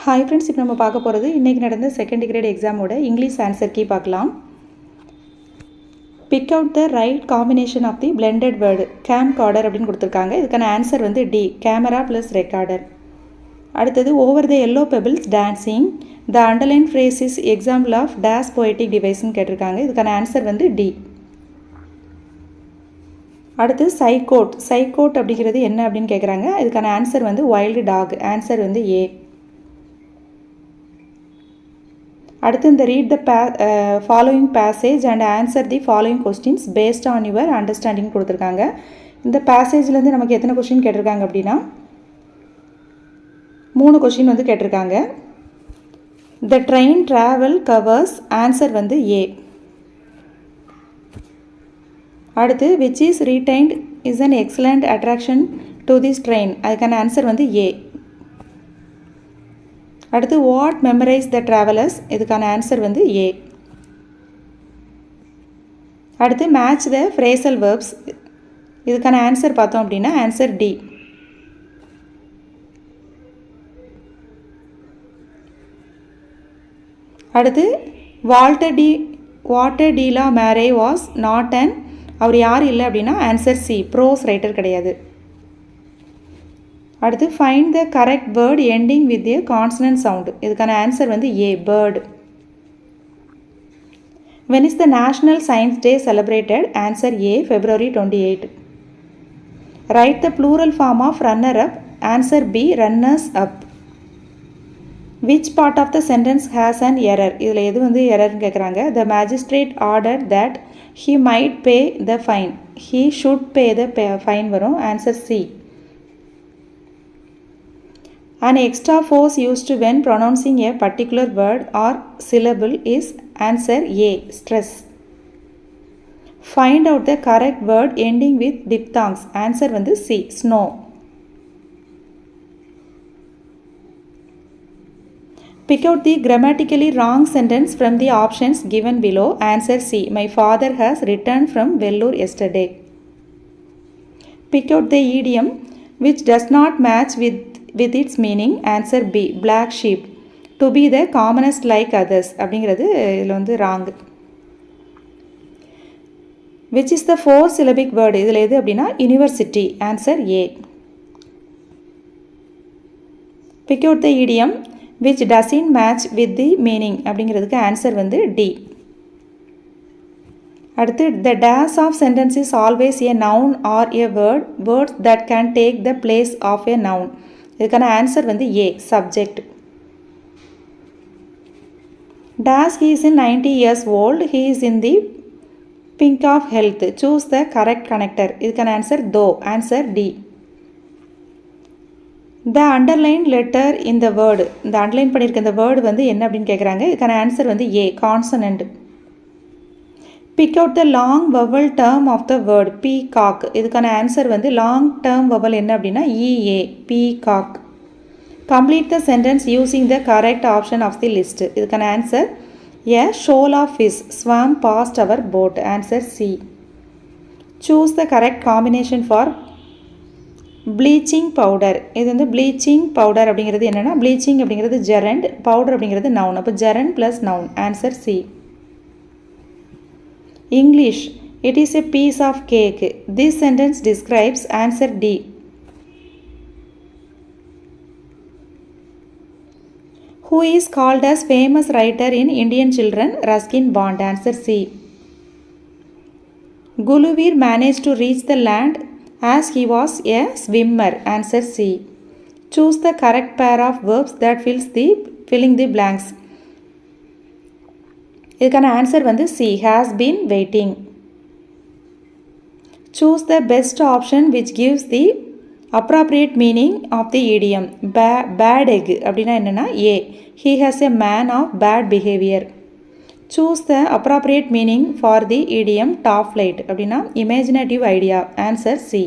Hi friends, இப்போ நம்ம பார்க்க போகிறது இன்றைக்கி நடந்த செகண்ட் கிரேட் எக்ஸாமோட இங்கிலீஷ் ஆன்சர் கீ பார்க்கலாம். Pick out the right combination of the blended word camcorder அப்படின்னு கொடுத்துருக்காங்க. இதுக்கான ஆன்சர் வந்து டி, கேமரா ப்ளஸ் ரெக்கார்டர். அடுத்தது over the yellow pebbles dancing the underlined phrase is example of this poetic டிவைஸ்ன்னு கேட்டிருக்காங்க. இதுக்கான answer வந்து டி. அடுத்து சைக்கோட் அப்படிங்கிறது என்ன அப்படின்னு கேட்குறாங்க. இதுக்கான ஆன்சர் வந்து வைல்டு டாக். ஆன்சர் வந்து ஏ. அடுத்து இந்த read the following passage and answer the following questions based on your understanding கொடுத்துருக்காங்க. இந்த பேசேஜ்லேருந்து நமக்கு எத்தனை கொஸ்டின் கேட்டிருக்காங்க அப்படின்னா 3 கொஸ்டின் வந்து கேட்டிருக்காங்க. The train travel covers, answer வந்து ஏ. அடுத்து which is retained is an excellent attraction to this train, அதுக்கான ஆன்சர் வந்து ஏ. அடுத்து வாட் மெமரைஸ் த ட்ராவலர்ஸ், இதுக்கான ஆன்சர் வந்து ஏ. அடுத்து மேட்ச் த ஃப்ரேசல் வேர்ப்ஸ், இதுக்கான ஆன்சர் பார்த்தோம் அப்படின்னா ஆன்சர் டி. அடுத்து Walter de la Mare was not an, அவர் யார் இல்லை அப்படின்னா ஆன்சர் சி, ப்ரோஸ் ரைட்டர் கிடையாது. அடுத்து find the correct word ending with A consonant sound, இதுக்கான ஆன்சர் வந்து A, bird. When is the national science day celebrated, answer A, February 28. Write the plural form of runner up, answer B, runners up. Which part of the sentence has an error, இதில் எது வந்து எரர்னு கேட்குறாங்க. The magistrate order that he might pay the fine, he should pay the fine வரும், answer C. An extra force used when pronouncing a particular word or syllable is, answer A, stress. Find out the correct word ending with diphthongs, answer வந்து C, snow. Pick out the grammatically wrong sentence from the options given below, answer C, my father has returned from Vellore yesterday. Pick out the idiom which does not match with its meaning, answer B, black sheep. To be the commonest like others அப்படிங்கிறது இதில் வந்து wrong. which is the 4 syllabic word, இதில் எது அப்படின்னா university, answer A. pick out the idiom which doesn't match with the meaning அப்படிங்கிறதுக்கு answer வந்து D. அடுத்து the dash of sentence is always a noun or a word that can take the place of a noun, இதுக்கான answer வந்து A, subject. Though he is in 90 years old, he is in the pink of health, choose the correct connector, இதுக்கான answer though, answer D. The underlined letter in the word, இந்த underlined பண்ணியிருக்க இந்த word வந்து என்ன அப்படின்னு கேட்குறாங்க. இதுக்கான answer வந்து A, consonant. Pick out the long vowel term of the word peacock, இதுக்கான ஆன்சர் வந்து லாங் டேர்ம் வவல் என்ன அப்படின்னா E A, peacock. Complete the sentence using the correct option of the list, இதுக்கான answer A shoal of fish swam past our boat, answer C. Choose the correct combination for bleaching powder, இது வந்து bleaching powder அப்படிங்கிறது என்னென்னா bleaching அப்படிங்கிறது gerund, powder அப்படிங்கிறது noun, அப்போ gerund plus noun, answer C. English, it is a piece of cake. This sentence describes, answer D. Who is called as famous writer in Indian children, Ruskin Bond, answer C. Guluvir managed to reach the land as he was a swimmer, answer C. Choose the correct pair of verbs that filling the blanks, இதுக்கான answer வந்து C, has been waiting. Choose the best option which gives the appropriate meaning of the idiom. Bad egg அப்படின்னா என்னென்னா A, he has a man of bad behaviour. Choose the appropriate meaning for the idiom top flight அப்படின்னா imaginative idea, answer C.